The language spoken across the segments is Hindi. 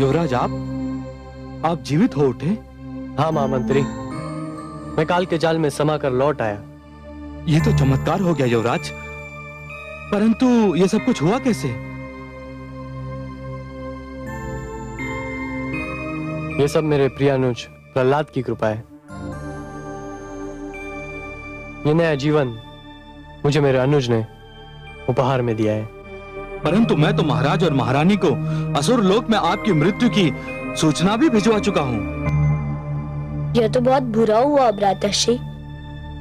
युवराज, आप जीवित हो उठे? हाँ महामंत्री, मैं काल के जाल में समा कर लौट आया। ये तो चमत्कार हो गया युवराज, परंतु ये सब कुछ हुआ कैसे? ये सब मेरे प्रिय अनुज प्रहलाद की कृपा है। ये नया जीवन मुझे मेरे अनुज ने उपहार में दिया है। परंतु मैं तो महाराज और महारानी को असुर लोक में आपकी मृत्यु की सूचना भी भिजवा चुका हूँ। यह तो बहुत बुरा हुआ भ्राताश्री।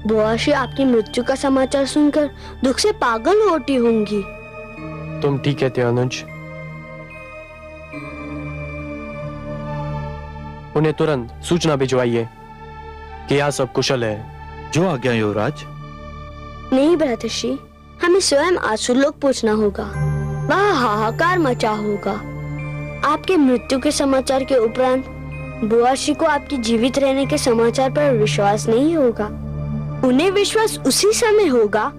बुआश्री आपकी मृत्यु का समाचार सुनकर दुख से पागल होती होंगी। तुम ठीक कहते हो अनुज। उन्हें तुरंत सूचना भिजवाइए कि यहाँ सब कुशल है। जो आज्ञा युवराज। नहीं भ्राताश्री, हमें स्वयं आसुरलोक पहुंचना होगा। वहाँ हाहाकार मचा होगा। आपके मृत्यु के समाचार के उपरांत बुआश्री को आपके जीवित रहने के समाचार पर विश्वास नहीं होगा। उन्हें विश्वास उसी समय होगा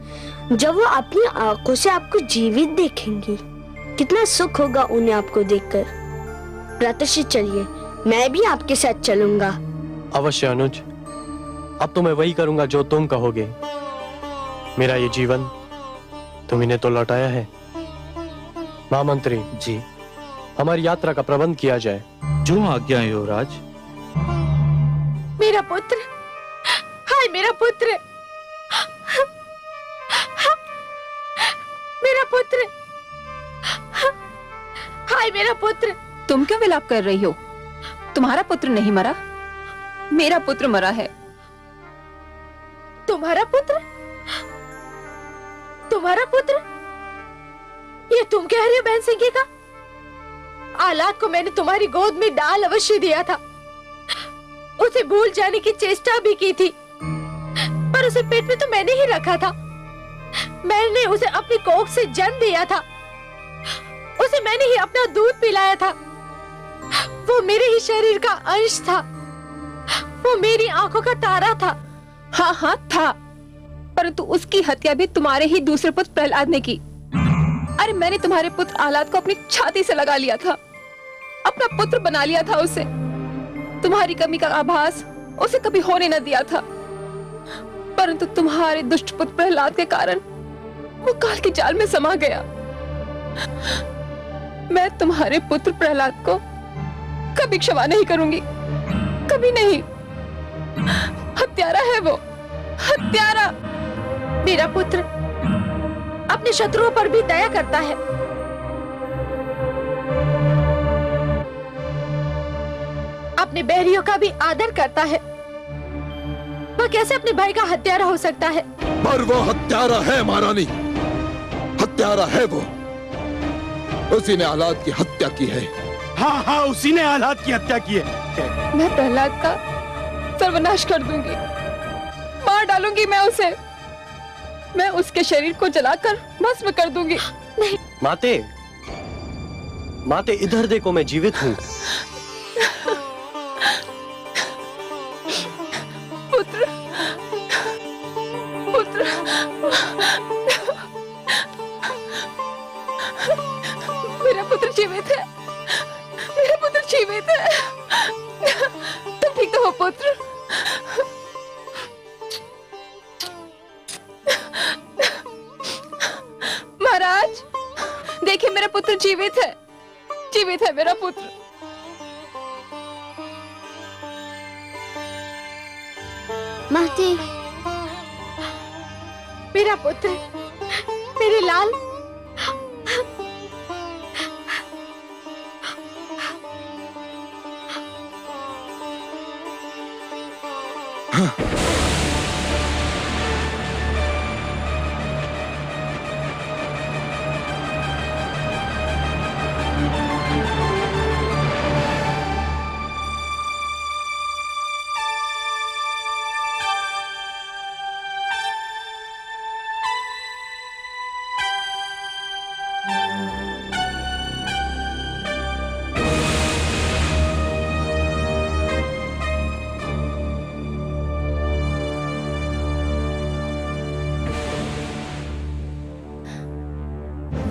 जब वो अपनी आंखों से आपको जीवित देखेंगी। कितना सुख होगा उन्हें आपको देखकर। भ्राताश्री चलिए, मैं भी आपके साथ चलूंगा। अवश्य अनुज, अब तो मैं वही करूंगा जो तुम कहोगे। मेरा ये जीवन तुम इन्हें तो लौटाया है। महामंत्री जी, हमारी यात्रा का प्रबंध किया जाए। जो आज्ञा युवराज। मेरा पुत्र, हाय मेरा पुत्र, मेरा पुत्र, हाय मेरा पुत्र। तुम क्यों विलाप कर रही हो? तुम्हारा पुत्र नहीं मरा, मेरा पुत्र मरा है। तुम्हारा पुत्र? तुम्हारा पुत्र? ये तुम कह रही हो बहन सिंह का? आलाद को मैंने तुम्हारी गोद में डाल अवश्य दिया था। उसे भूल जाने की चेष्टा भी की थी, पर उसे पेट में तो मैंने ही रखा था। मैंने उसे अपनी कोख से जन्म दिया था। उसे मैंने ही अपना दूध पिलाया था। वो मेरे ही शरीर का अंश था। वो मेरी आंखों का तारा था। हाँ हाँ था, परंतु उसकी हत्या भी तुम्हारे ही दूसरे पुत्र प्रहलाद ने की। अरे मैंने तुम्हारे पुत्र आलाद को अपनी छाती से लगा लिया था, अपना पुत्र बना लिया था उसे। तुम्हारी कमी का आभास उसे कभी होने न दिया था, परंतु तुम्हारे दुष्ट पुत्र प्रहलाद के कारण वो काल के जाल में समा गया। मैं तुम्हारे पुत्र प्रहलाद को कभी क्षमा नहीं करूंगी, कभी नहीं। हत्यारा है वो, हत्यारा। मेरा पुत्र अपने शत्रुओं पर भी दया करता है। अपने बैरियों का भी आदर करता है। वह कैसे अपने भाई का हत्यारा हो सकता है? पर वो हत्यारा है महारानी, हत्यारा है वो। उसी ने आलाद की हत्या की है। हाँ हाँ, उसी ने आलाद की हत्या की है। मैं प्रहलाद का सर्वनाश कर दूंगी, मार डालूंगी मैं उसे। मैं उसके शरीर को जलाकर भस्म कर दूंगी। नहीं माते, माते इधर देखो, मैं जीवित हूँ। पुत्र, पुत्र, मेरा पुत्र जीवित है, मेरा पुत्र जीवित है। तुम ठीक तो हो पुत्र? महाराज देखिए, मेरा पुत्र जीवित है, जीवित है मेरा पुत्र। माते, मेरा पुत्र, मेरे लाल।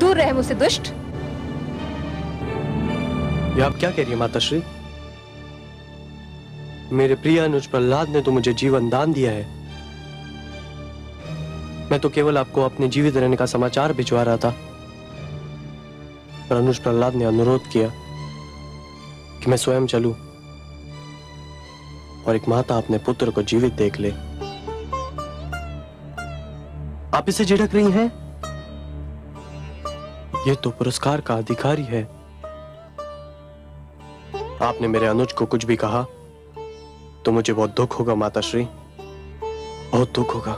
दूर रहे मुझसे दुष्ट। ये आप क्या कह रही है माताश्री? मेरे प्रिय अनुज प्रहलाद ने तो मुझे जीवन दान दिया है। मैं तो केवल आपको अपने जीवित रहने का समाचार भिजवा रहा था, पर अनुज प्रहलाद ने अनुरोध किया कि मैं स्वयं चलूं और एक माता अपने पुत्र को जीवित देख ले। आप इसे झिड़क रही हैं? यह तो पुरस्कार का अधिकारी है। आपने मेरे अनुज को कुछ भी कहा तो मुझे बहुत दुख होगा माताश्री, बहुत दुख होगा।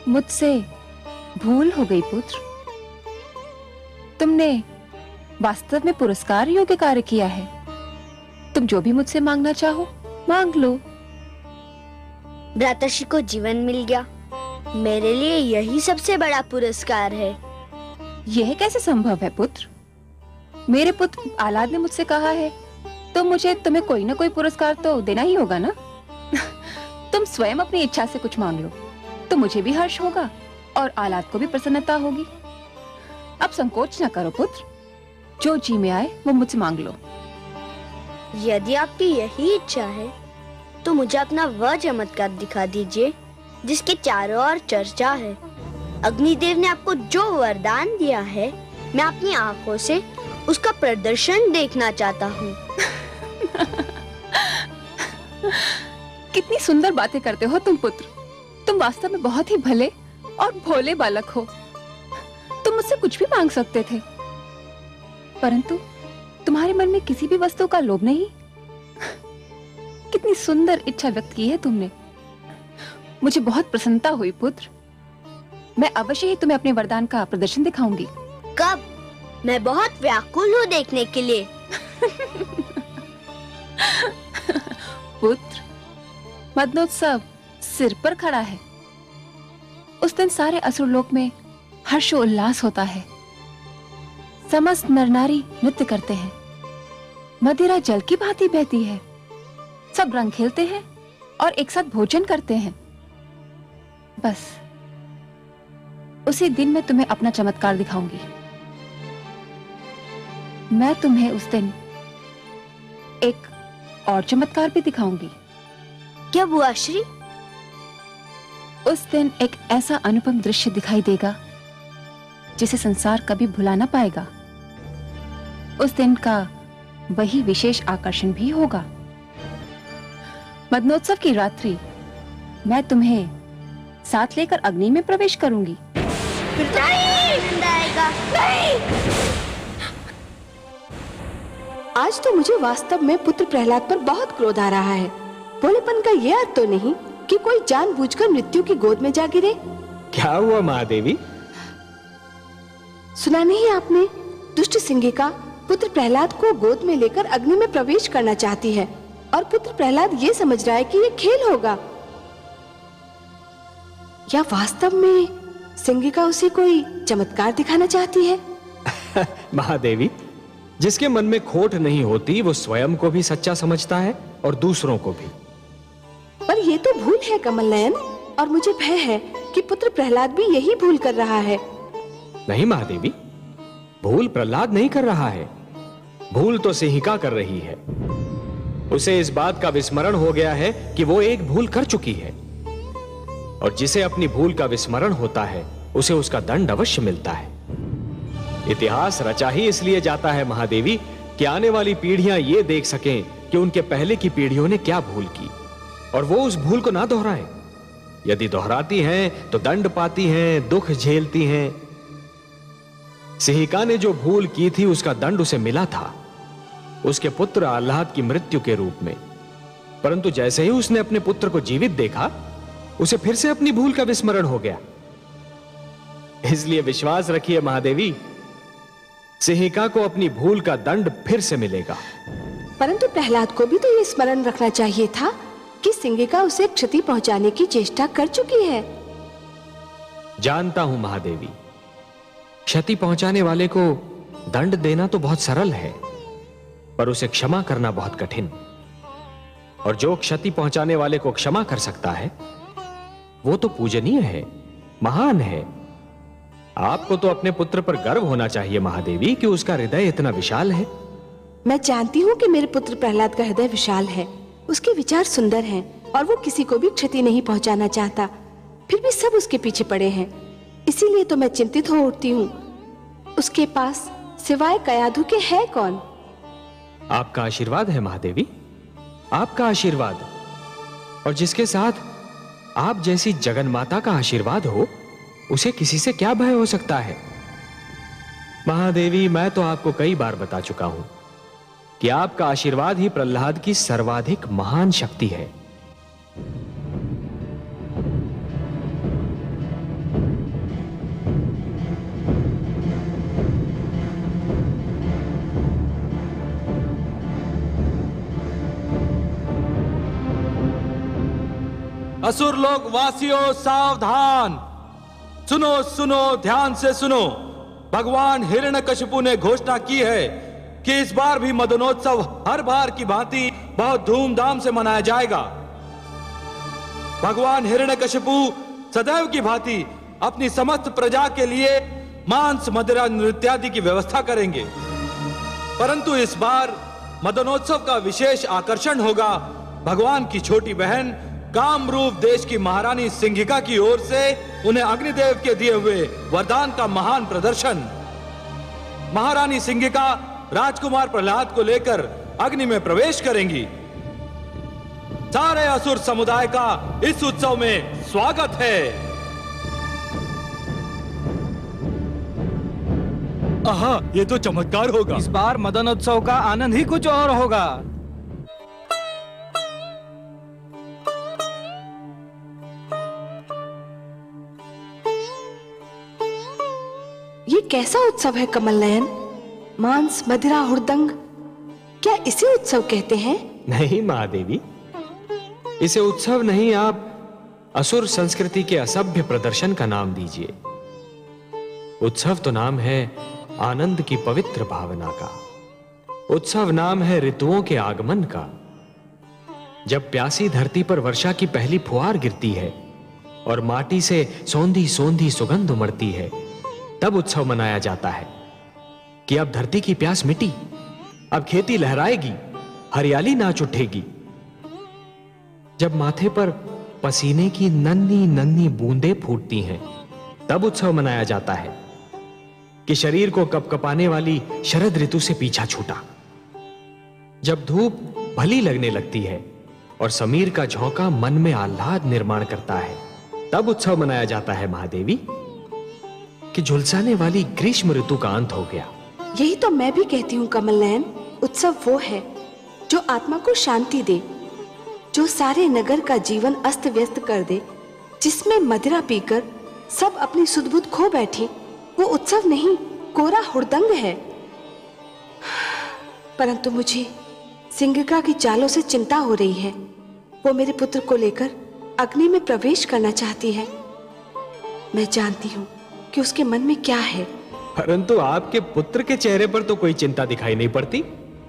मुझसे भूल हो गई पुत्र। तुमने वास्तव में पुरस्कार योग्य कार्य किया है। तुम जो भी मुझसे मांगना चाहो मांग लो। भ्राताश्री को जीवन मिल गया, मेरे लिए यही सबसे बड़ा पुरस्कार है। यह कैसे संभव है पुत्र? मेरे पुत्र आलाद ने मुझसे कहा है तो मुझे तुम्हें कोई ना कोई पुरस्कार तो देना ही होगा ना। तुम स्वयं अपनी इच्छा से कुछ मांग लो तो मुझे भी हर्ष होगा और आलाद को भी प्रसन्नता होगी। अब संकोच न करो पुत्र, जो जी में आए वो मुझसे मांग लो। यदि आपकी यही इच्छा है तो मुझे अपना वह चमत्कार दिखा दीजिए जिसके चारों ओर चर्चा है। अग्निदेव ने आपको जो वरदान दिया है, मैं अपनी आंखों से उसका प्रदर्शन देखना चाहता हूँ। कितनी सुंदर बातें करते हो तुम पुत्र। तुम वास्तव में बहुत ही भले और भोले बालक हो। तुम मुझसे कुछ भी मांग सकते थे, परंतु तुम्हारे मन में किसी भी वस्तु का लोभ नहीं। कितनी सुंदर इच्छा व्यक्त की है तुमने। मुझे बहुत प्रसन्नता हुई पुत्र। मैं अवश्य ही तुम्हें अपने वरदान का प्रदर्शन दिखाऊंगी। कब? मैं बहुत व्याकुल हूँ देखने के लिए। पुत्र, मदनोत्सव सिर पर खड़ा है। उस दिन सारे असुरलोक में हर्षोल्लास होता है। समस्त नर नारी नृत्य करते हैं, मदिरा जल की भांति बहती है, सब रंग खेलते हैं और एक साथ भोजन करते हैं। बस उसी दिन मैं तुम्हें अपना चमत्कार दिखाऊंगी। मैं तुम्हें उस दिन एक और चमत्कार भी दिखाऊंगी। क्या बुआ श्री? उस दिन एक ऐसा अनुपम दृश्य दिखाई देगा जिसे संसार कभी भुला ना पाएगा। उस दिन का वही विशेष आकर्षण भी होगा। मदनोत्सव की रात्रि मैं तुम्हें साथ लेकर अग्नि में प्रवेश करूंगी। आज तो मुझे वास्तव में पुत्र प्रहलाद पर बहुत क्रोध आ रहा है। भोलेपन का यह अर्थ तो नहीं कि कोई जानबूझकर मृत्यु की गोद में जा गिरे। क्या हुआ महादेवी? सुना नहीं आपने? दुष्ट सिंहिका पुत्र प्रहलाद को गोद में लेकर अग्नि में प्रवेश करना चाहती है और पुत्र प्रहलाद ये समझ रहा है कि ये खेल होगा। या वास्तव में सिंहिका उसे कोई चमत्कार दिखाना चाहती है? महादेवी, जिसके मन में खोट नहीं होती वो स्वयं को भी सच्चा समझता है और दूसरों को भी। पर ये तो भूल है कमल नयन, और मुझे भय है कि पुत्र प्रहलाद भी यही भूल कर रहा है। नहीं महादेवी, भूल प्रहलाद नहीं कर रहा है, भूल तो सिंहिका कर रही है। उसे इस बात का विस्मरण हो गया है कि वो एक भूल कर चुकी है, और जिसे अपनी भूल का विस्मरण होता है उसे उसका दंड अवश्य मिलता है। इतिहास रचा ही इसलिए जाता है महादेवी कि आने वाली पीढ़ियां ये देख सकें कि उनके पहले की पीढ़ियों ने क्या भूल की और वो उस भूल को ना दोहराएं। यदि दोहराती हैं तो दंड पाती हैं, दुख झेलती हैं। सिंहिका ने जो भूल की थी उसका दंड उसे मिला था, उसके पुत्र आह्लाद की मृत्यु के रूप में। परंतु जैसे ही उसने अपने पुत्र को जीवित देखा, उसे फिर से अपनी भूल का विस्मरण हो गया। इसलिए विश्वास रखिए महादेवी, सिंहिका को अपनी भूल का दंड फिर से मिलेगा। परंतु प्रहलाद को भी तो ये स्मरण रखना चाहिए था कि सिंहिका उसे क्षति पहुंचाने की चेष्टा कर चुकी है। जानता हूं महादेवी, क्षति पहुंचाने वाले को दंड देना तो बहुत सरल है, पर उसे क्षमा करना बहुत कठिन। और जो क्षति पहुंचाने वाले को क्षमा कर सकता है वो तो पूजनीय है, महान है। आपको तो अपने पुत्र पर गर्व होना चाहिए महादेवी कि उसका हृदय इतना विशाल है। मैं जानती हूँ कि मेरे पुत्र प्रहलाद का हृदय विशाल है, उसके विचार सुंदर हैं और वो किसी को भी क्षति नहीं पहुंचाना चाहता। फिर भी सब उसके पीछे पड़े हैं, इसीलिए तो मैं चिंतित हो उठती हूँ। उसके पास सिवाय कयाधु के है कौन? आपका आशीर्वाद है महादेवी, आपका आशीर्वाद। और जिसके साथ आप जैसी जगन माता का आशीर्वाद हो, उसे किसी से क्या भय हो सकता है। महादेवी, मैं तो आपको कई बार बता चुका हूं कि आपका आशीर्वाद ही प्रहलाद की सर्वाधिक महान शक्ति है। असुर लोक वासियों सावधान, सुनो सुनो ध्यान से सुनो। भगवान हिरण्यकशिपु ने घोषणा की है कि इस बार भी मदनोत्सव हर बार की भांति बहुत धूमधाम से मनाया जाएगा। भगवान हिरण्यकशिपु सदैव की भांति अपनी समस्त प्रजा के लिए मांस मदिरा नृत्यादि की व्यवस्था करेंगे, परंतु इस बार मदनोत्सव का विशेष आकर्षण होगा भगवान की छोटी बहन कामरूप देश की महारानी सिंघिका की ओर से उन्हें अग्निदेव के दिए हुए वरदान का महान प्रदर्शन। महारानी सिंघिका राजकुमार प्रहलाद को लेकर अग्नि में प्रवेश करेंगी। सारे असुर समुदाय का इस उत्सव में स्वागत है। आहा, ये तो चमत्कार होगा। इस बार मदनोत्सव का आनंद ही कुछ और होगा। ये कैसा उत्सव है कमल नयन? मांस मदिरा हुड़दंग, क्या इसे उत्सव कहते हैं? नहीं महादेवी, इसे उत्सव नहीं, आप असुर संस्कृति के असभ्य प्रदर्शन का नाम दीजिए। उत्सव तो नाम है आनंद की पवित्र भावना का। उत्सव नाम है ऋतुओं के आगमन का। जब प्यासी धरती पर वर्षा की पहली फुहार गिरती है और माटी से सौंधी सौंधी सुगंध उमड़ती है, तब उत्सव मनाया जाता है कि अब धरती की प्यास मिटी, अब खेती लहराएगी, हरियाली नाच उठेगी। जब माथे पर पसीने की नन्ही नन्ही बूंदें फूटती हैं, तब उत्सव मनाया जाता है कि शरीर को कपकपाने वाली शरद ऋतु से पीछा छूटा। जब धूप भली लगने लगती है और समीर का झोंका मन में आह्लाद निर्माण करता है, तब उत्सव मनाया जाता है महादेवी कि झुलसाने वाली ग्रीष्म ऋतु का अंत हो गया। यही तो मैं भी कहती हूँ कमल नयन, उत्सव वो है जो आत्मा को शांति दे, जो सारे नगर का जीवन अस्त व्यस्त कर दे, जिसमें मदिरा पीकर सब अपनी सुध-बुध खो बैठे। वो उत्सव नहीं, कोरा हुड़दंग है। परंतु मुझे सिंघिका की चालों से चिंता हो रही है। वो मेरे पुत्र को लेकर अग्नि में प्रवेश करना चाहती है। मैं जानती हूँ कि उसके मन में क्या है, परंतु आपके पुत्र के चेहरे पर तो कोई चिंता दिखाई नहीं पड़ती।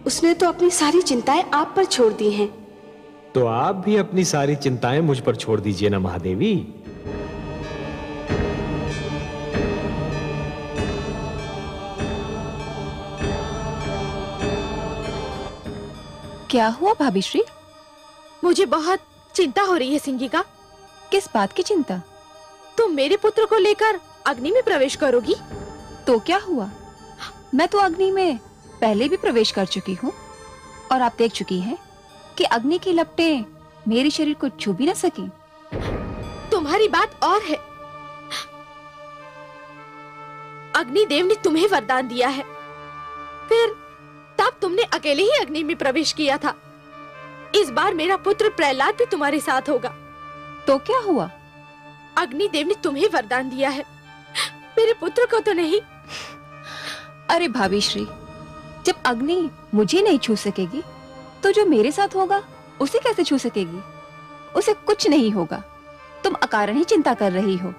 उसने तो अपनी सारी चिंताएं आप पर छोड़ दी हैं। तो आप भी अपनी सारी चिंताएं मुझ पर छोड़ दीजिए ना महादेवी। क्या हुआ भाभी श्री? मुझे बहुत चिंता हो रही है सिंघिका। किस बात की चिंता? तुम मेरे पुत्र को लेकर अग्नि में प्रवेश करोगी? तो क्या हुआ? मैं तो अग्नि में पहले भी प्रवेश कर चुकी हूँ और आप देख चुकी हैं कि अग्नि की लपटें मेरे शरीर को छू भी न सकी। तुम्हारी बात और है। अग्निदेव ने तुम्हें वरदान दिया है, फिर तब तुमने अकेले ही अग्नि में प्रवेश किया था। इस बार मेरा पुत्र प्रहलाद भी तुम्हारे साथ होगा। तो क्या हुआ? अग्निदेव ने तुम्हें वरदान दिया है, मेरे पुत्र को तो नहीं। अरे भाभी श्री, जब अग्नि मुझे नहीं छू सकेगी तो जो मेरे साथ होगा उसे कैसे छू सकेगी? उसे कुछ नहीं होगा। तुम अकारण ही चिंता कर रही हो।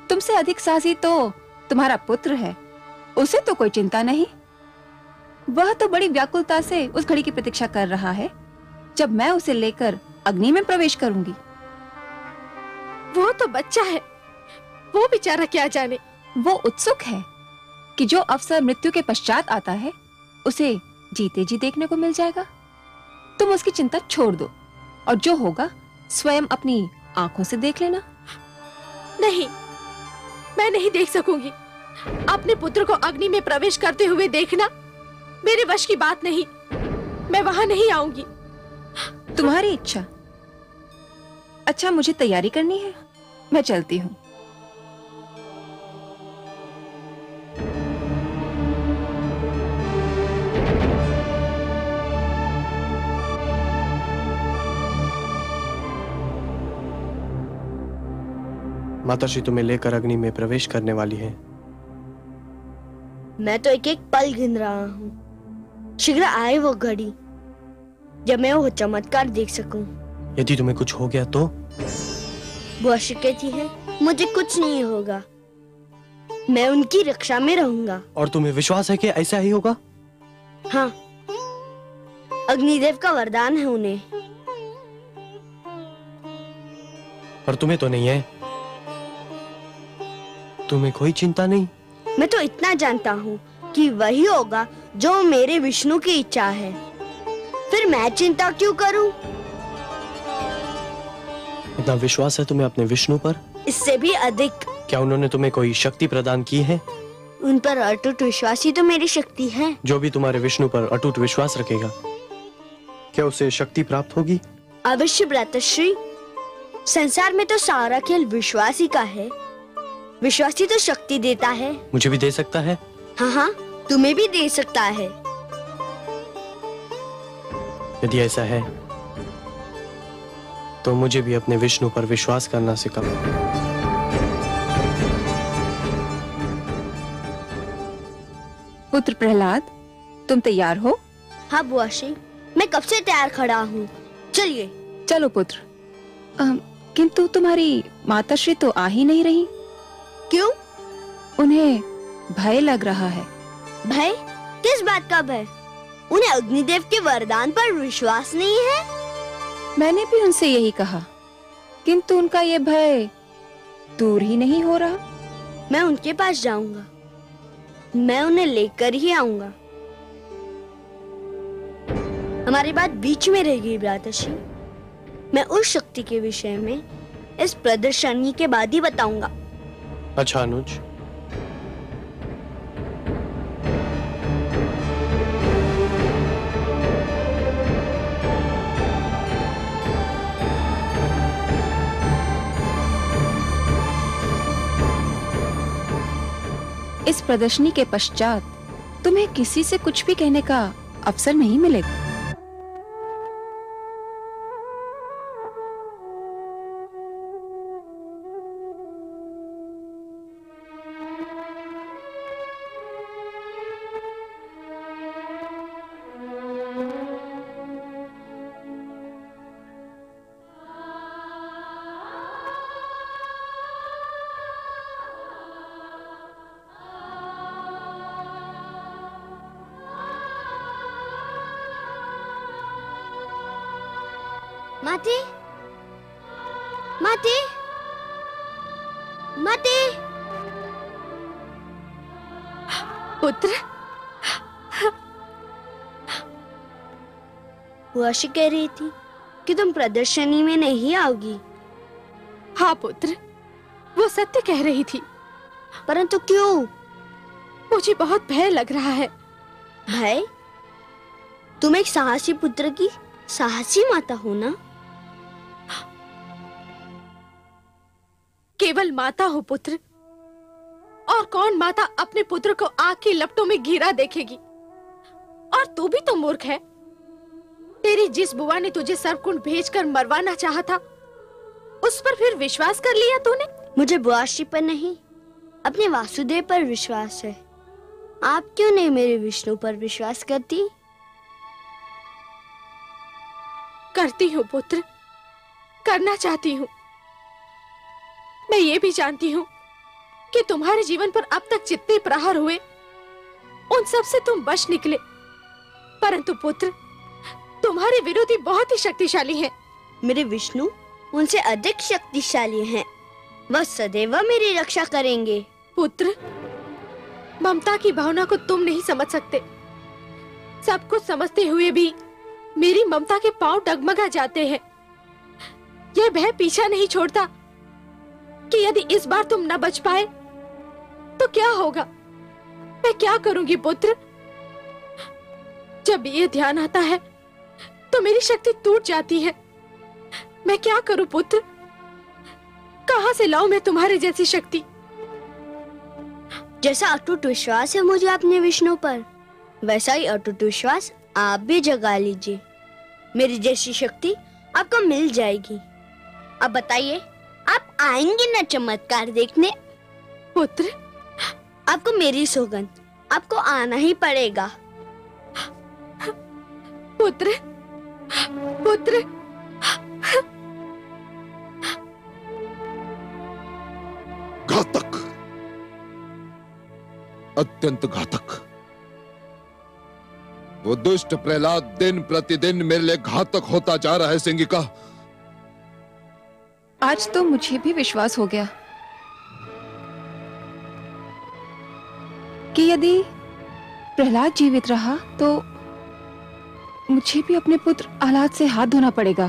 तुमसे अधिक साहसी तो तुम्हारा पुत्र है, उसे तो कोई चिंता नहीं। वह तो बड़ी व्याकुलता से उस घड़ी की प्रतीक्षा कर रहा है जब मैं उसे लेकर अग्नि में प्रवेश करूंगी। वो तो बच्चा है, वो बेचारा क्या जाने वो उत्सुक है कि जो अवसर मृत्यु के पश्चात आता है उसे जीते जी देखने को मिल जाएगा। तुम उसकी चिंता छोड़ दो और जो होगा स्वयं अपनी आंखों से देख लेना। नहीं, मैं नहीं देख सकूंगी। अपने पुत्र को अग्नि में प्रवेश करते हुए देखना मेरे वश की बात नहीं। मैं वहां नहीं आऊंगी। तुम्हारी इच्छा। अच्छा, मुझे तैयारी करनी है, मैं चलती हूँ। माताश्री तुम्हें लेकर अग्नि में प्रवेश करने वाली है। मैं तो एक एक पल गिन रहा हूँ। शीघ्र आए वो घड़ी जब मैं वो चमत्कार देख सकूं। यदि तुम्हें कुछ हो गया तो? बुआ कहती है मुझे कुछ नहीं होगा, मैं उनकी रक्षा में रहूंगा। और तुम्हें विश्वास है कि ऐसा ही होगा? हाँ, अग्निदेव का वरदान है उन्हें। पर तुम्हें तो नहीं है। तुम्हें कोई चिंता नहीं? मैं तो इतना जानता हूँ कि वही होगा जो मेरे विष्णु की इच्छा है। फिर मैं चिंता क्यों करूं? इतना विश्वास है तुम्हें अपने विष्णु पर? इससे भी अधिक। क्या उन्होंने तुम्हें कोई शक्ति प्रदान की है? उन पर अटूट विश्वास ही तो मेरी शक्ति है। जो भी तुम्हारे विष्णु पर अटूट विश्वास रखेगा, क्या उसे शक्ति प्राप्त होगी? अवश्य भ्रातृश्री। संसार में तो सारा खेल विश्वास ही का है। विश्वास ही तो शक्ति देता है। मुझे भी दे सकता है? हाँ हाँ, तुम्हें भी दे सकता है। यदि ऐसा है तो मुझे भी अपने विष्णु पर विश्वास करना सिखाओ। पुत्र प्रहलाद, तुम तैयार हो? हाँ बुआश्री, मैं कब से तैयार खड़ा हूँ। चलिए। चलो पुत्र। किंतु तुम्हारी माताश्री तो आ ही नहीं रही। क्यों? उन्हें भय लग रहा है। भय? किस बात का भय? उन्हें अग्निदेव के वरदान पर विश्वास नहीं है? मैंने भी उनसे यही कहा, किंतु उनका ये भय दूर ही नहीं हो रहा। मैं उनके पास जाऊंगा, मैं उन्हें लेकर ही आऊंगा। हमारी बात बीच में रहेगी भ्रातृश्री। मैं उस शक्ति के विषय में इस प्रदर्शनी के बाद ही बताऊंगा। अच्छा अनुज। इस प्रदर्शनी के पश्चात तुम्हें किसी से कुछ भी कहने का अवसर नहीं मिलेगा। माते, माते, माते। पुत्र, बुआशी कह रही थी कि तुम प्रदर्शनी में नहीं आओगी। हाँ पुत्र, वो सत्य कह रही थी। परंतु क्यों? मुझे बहुत भय लग रहा है। भय? तुम एक साहसी पुत्र की साहसी माता हो ना? केवल माता हो पुत्र। और कौन माता अपने पुत्र को आग की लपटों में घिरा देखेगी? और तू भी तो मूर्ख है। तेरी जिस बुआ ने तुझे सर्पकुंड भेजकर मरवाना चाहा था, उस पर फिर विश्वास कर लिया तूने? मुझे बुआश्री पर नहीं, अपने वासुदेव पर विश्वास है। आप क्यों नहीं मेरे विष्णु पर विश्वास करती? करती हूँ पुत्र, करना चाहती हूँ। मैं ये भी जानती हूँ कि तुम्हारे जीवन पर अब तक जितने प्रहार हुए, उन सब से तुम बच निकले। परंतु पुत्र, तुम्हारे विरोधी बहुत ही शक्तिशाली हैं। मेरे विष्णु उनसे अधिक शक्तिशाली हैं। वह सदैव मेरी रक्षा करेंगे। पुत्र, ममता की भावना को तुम नहीं समझ सकते। सब कुछ समझते हुए भी मेरी ममता के पांव डगमगा जाते हैं। यह भय पीछा नहीं छोड़ता कि यदि इस बार तुम न बच पाए तो क्या होगा। मैं क्या करूंगी पुत्र? जब ये ध्यान आता है तो मेरी शक्ति टूट जाती है। मैं क्या करूं पुत्र? कहां से लाऊं मैं तुम्हारे जैसी शक्ति? जैसा अटूट विश्वास है मुझे अपने विष्णु पर, वैसा ही अटूट विश्वास आप भी जगा लीजिए। मेरी जैसी शक्ति आपको मिल जाएगी। अब बताइए, आप आएंगे ना चमत्कार देखने? पुत्र, आपको मेरी सौगंध, आपको आना ही पड़ेगा। पुत्र, पुत्र, घातक, अत्यंत घातक। वो दुष्ट प्रहलाद दिन प्रतिदिन मेरे लिए घातक होता जा रहा है सिंगिका। आज तो मुझे भी विश्वास हो गया कि यदि प्रहलाद जीवित रहा तो मुझे भी अपने पुत्र आह्लाद से हाथ धोना पड़ेगा।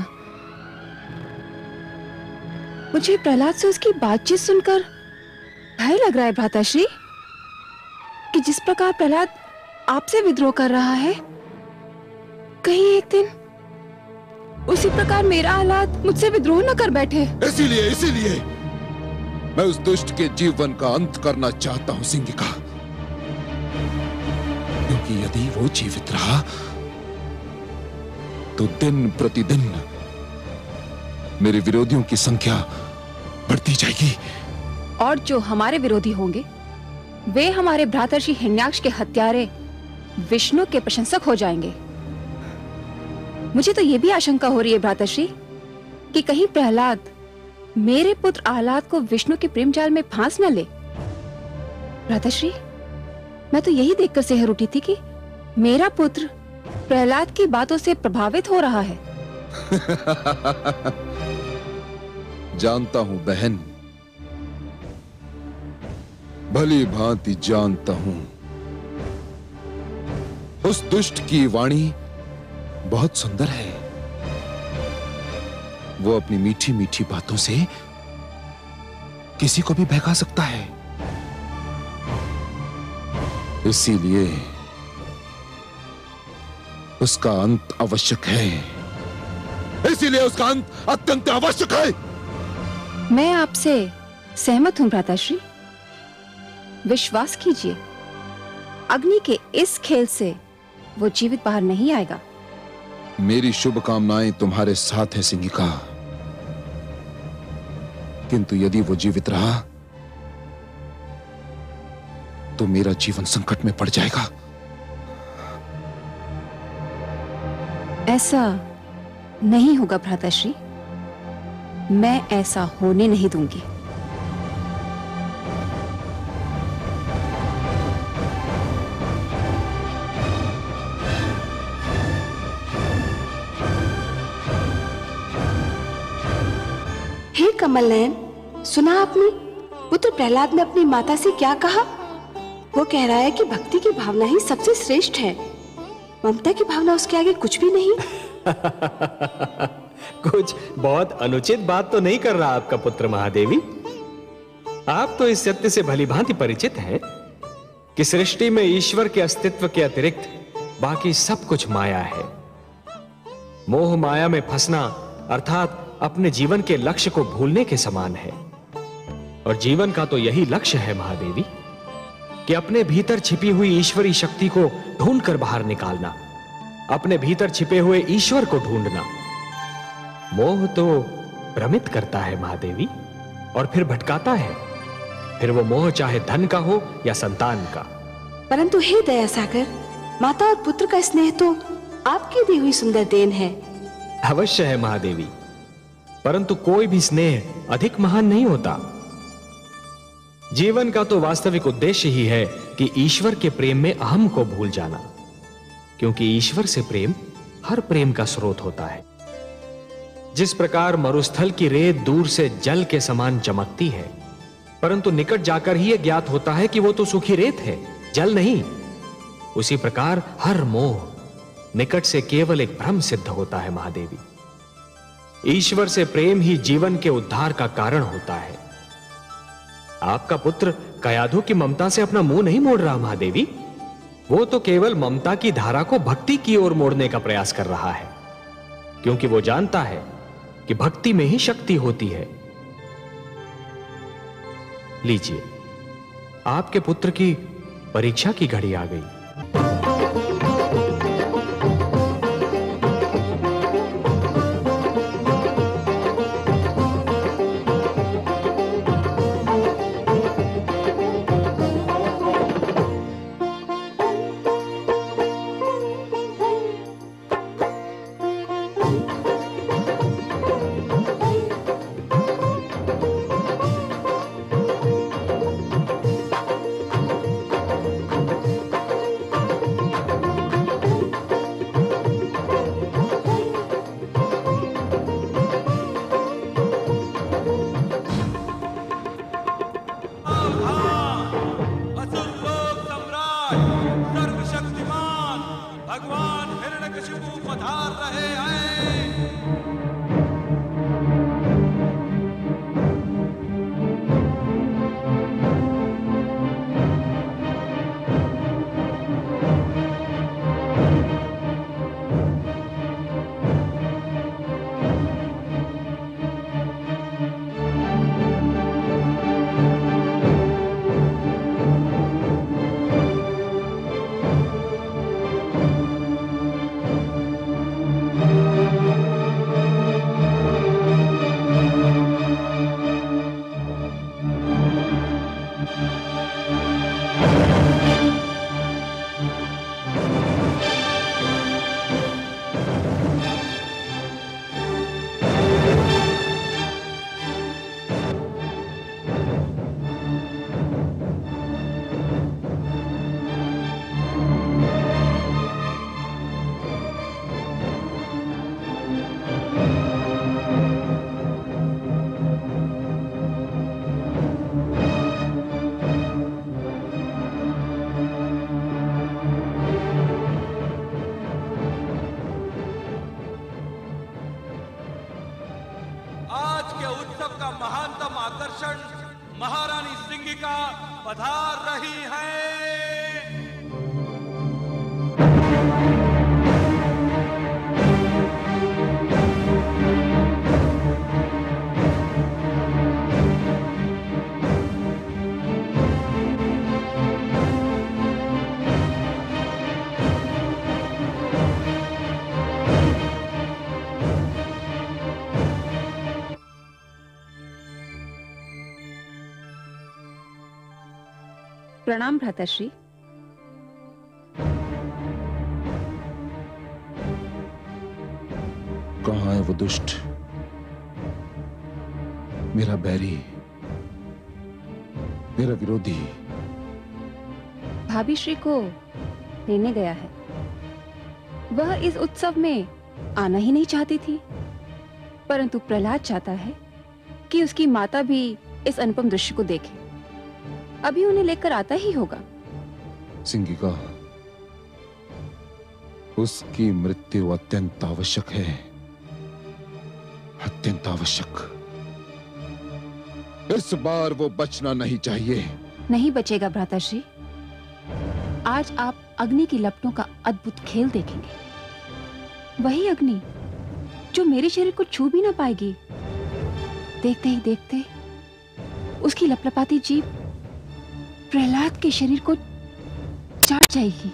मुझे प्रहलाद से उसकी बातचीत सुनकर भय लग रहा है भ्राताश्री, कि जिस प्रकार प्रहलाद आपसे विद्रोह कर रहा है, कहीं एक दिन उसी प्रकार मेरा आह्लाद मुझसे विद्रोह न कर बैठे। इसीलिए मैं उस दुष्ट के जीवन का अंत करना चाहता हूं सिंगिका, क्योंकि यदि वो जीवित रहा तो दिन प्रतिदिन मेरे विरोधियों की संख्या बढ़ती जाएगी। और जो हमारे विरोधी होंगे वे हमारे भ्रातर्षि हिरण्याक्ष के हत्यारे विष्णु के प्रशंसक हो जाएंगे। मुझे तो ये भी आशंका हो रही है भ्रातर्षि कि कहीं प्रहलाद मेरे पुत्र आह्लाद को विष्णु के प्रेम जाल में फांस न ले। भ्रातर्षि, मैं तो यही देखकर सेहर उठी थी कि मेरा पुत्र प्रहलाद की बातों से प्रभावित हो रहा है। जानता हूं बहन, भली भांति जानता हूं। उस दुष्ट की वाणी बहुत सुंदर है। वो अपनी मीठी मीठी बातों से किसी को भी बहका सकता है। इसीलिए उसका अंत आवश्यक है। इसीलिए उसका अंत अत्यंत आवश्यक है। मैं आपसे सहमत हूं भ्राताश्री। विश्वास कीजिए, अग्नि के इस खेल से वो जीवित बाहर नहीं आएगा। मेरी शुभकामनाएं तुम्हारे साथ है सिंगिका, किंतु यदि वो जीवित रहा तो मेरा जीवन संकट में पड़ जाएगा। ऐसा नहीं होगा भ्राताश्री, मैं ऐसा होने नहीं दूंगी। हे कमल नयन, सुना आपने पुत्र प्रहलाद ने अपनी माता से क्या कहा? वो कह रहा है कि भक्ति की भावना ही सबसे श्रेष्ठ है, ममता की भावना उसके आगे कुछ भी नहीं। कुछ बहुत अनुचित बात तो नहीं कर रहा आपका पुत्र महादेवी। आप तो इस सत्य से भलीभांति परिचित हैं कि सृष्टि में ईश्वर के अस्तित्व के अतिरिक्त बाकी सब कुछ माया है। मोह माया में फंसना अर्थात अपने जीवन के लक्ष्य को भूलने के समान है। और जीवन का तो यही लक्ष्य है महादेवी कि अपने भीतर छिपी हुई ईश्वरी शक्ति को ढूंढकर बाहर निकालना, अपने भीतर छिपे हुए ईश्वर को ढूंढना। मोह तो भ्रमित करता है महादेवी और फिर भटकाता है। फिर वो मोह चाहे धन का हो या संतान का। परंतु हे दया सागर, माता और पुत्र का स्नेह तो आपकी दी हुई सुंदर देन है। अवश्य है महादेवी, परंतु कोई भी स्नेह अधिक महान नहीं होता। जीवन का तो वास्तविक उद्देश्य ही है कि ईश्वर के प्रेम में अहम को भूल जाना, क्योंकि ईश्वर से प्रेम हर प्रेम का स्रोत होता है। जिस प्रकार मरुस्थल की रेत दूर से जल के समान चमकती है, परंतु निकट जाकर ही यह ज्ञात होता है कि वो तो सूखी रेत है, जल नहीं। उसी प्रकार हर मोह निकट से केवल एक भ्रम सिद्ध होता है महादेवी। ईश्वर से प्रेम ही जीवन के उद्धार का कारण होता है। आपका पुत्र कयाधु की ममता से अपना मुंह नहीं मोड़ रहा महादेवी, वो तो केवल ममता की धारा को भक्ति की ओर मोड़ने का प्रयास कर रहा है, क्योंकि वो जानता है कि भक्ति में ही शक्ति होती है। लीजिए, आपके पुत्र की परीक्षा की घड़ी आ गई। महारानी सिंगिका पधार रही हैं। प्रणाम भ्राताश्री। कहाँ है वो दुष्ट, मेरा बैरी, मेरा विरोधी? भाभी श्री को लेने गया है। वह इस उत्सव में आना ही नहीं चाहती थी, परंतु प्रहलाद चाहता है कि उसकी माता भी इस अनुपम दृश्य को देखे। अभी उन्हें लेकर आता ही होगा। सिंगिका, उसकी मृत्यु अत्यंत आवश्यक है, अत्यंत आवश्यक। इस बार वो बचना नहीं चाहिए। नहीं बचेगा भ्राताश्री। आज आप अग्नि की लपटों का अद्भुत खेल देखेंगे। वही अग्नि जो मेरे शरीर को छू भी ना पाएगी। देखते ही देखते उसकी लपलपाती जीभ प्रहलाद के शरीर को चाट जाएगी।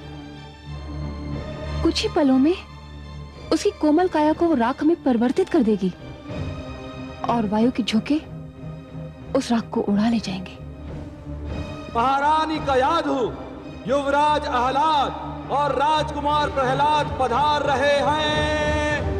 कुछ ही पलों में उसकी कोमल काया को वो राख में परिवर्तित कर देगी और वायु के झोंके उस राख को उड़ा ले जाएंगे। महारानी कयाधु, युवराज आह्लाद और राजकुमार प्रहलाद पधार रहे हैं।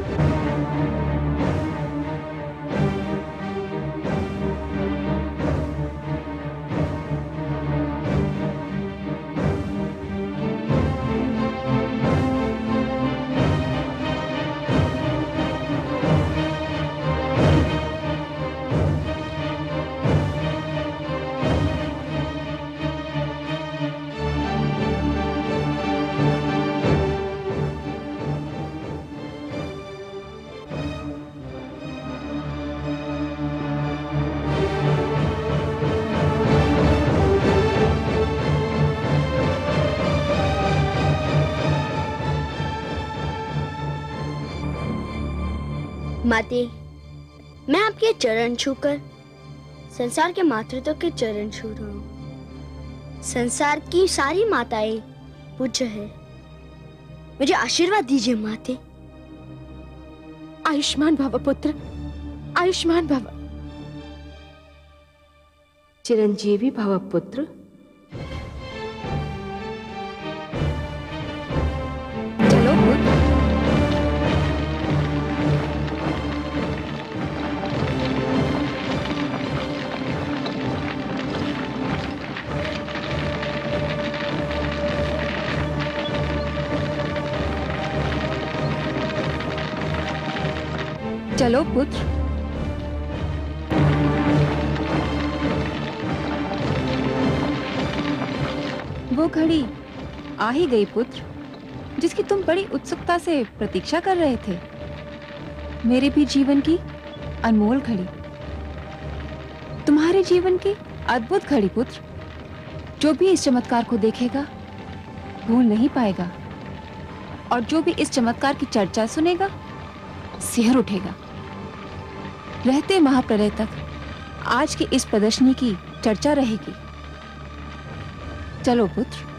माते, मैं आपके चरण छूकर संसार के मातृत्व के चरण छू रहा हूँ। संसार की सारी माताएं पूज्य है, मुझे आशीर्वाद दीजिए माते। आयुष्मान भव पुत्र, आयुष्मान भव। चिरंजीवी भव पुत्र। चलो पुत्र। चलो पुत्र। वो घड़ी आ ही गई पुत्र, जिसकी तुम बड़ी उत्सुकता से प्रतीक्षा कर रहे थे। मेरे भी जीवन की अनमोल घड़ी, तुम्हारे जीवन की अद्भुत घड़ी पुत्र। जो भी इस चमत्कार को देखेगा भूल नहीं पाएगा, और जो भी इस चमत्कार की चर्चा सुनेगा सिहर उठेगा। रहते महाप्रलय तक आज की इस प्रदर्शनी की चर्चा रहेगी। चलो पुत्र।